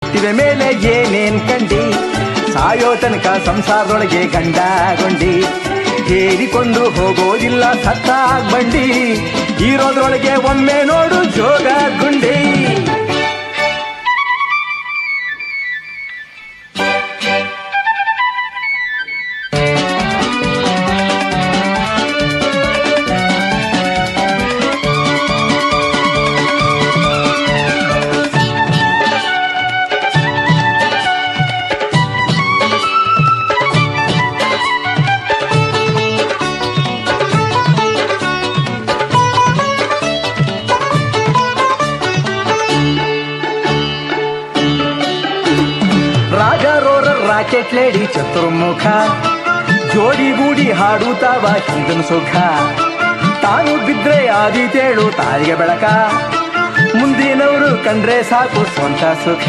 ಮೆಟ್ಟಿದ ಮೇಲೆ ಏನೇನ್ ಕಂಡಿ, ಸಾಯೋ ತನಕ ಸಂಸಾರದೊಳಗೆ ಗಂಡ ಗೊಂಡಿ, ಹೇರಿಕೊಂಡು ಹೋಗೋದಿಲ್ಲ ಸತ್ತಾಗ್ ಬಂಡಿ, ಇರೋದ್ರೊಳಗೆ ಒಮ್ಮೆ ನೋಡು ಜೋಗ ಗುಂಡಿ. ರಾಕೆಟ್ ಲೇಡಿ ಚತುರ್ಮುಖ, ಜೋಡಿಗೂಡಿ ಹಾಡುತ್ತಾವ ಹಿಂದನ್ ಸುಖ, ತಾನು ಬಿದ್ರೆ ಆದಿತೇಳು ತಾಯಿಗೆ ಬೆಳಕ, ಮುಂದಿನವರು ಕಂಡ್ರೆ ಸಾಕು ಸ್ವಂತ ಸುಖ.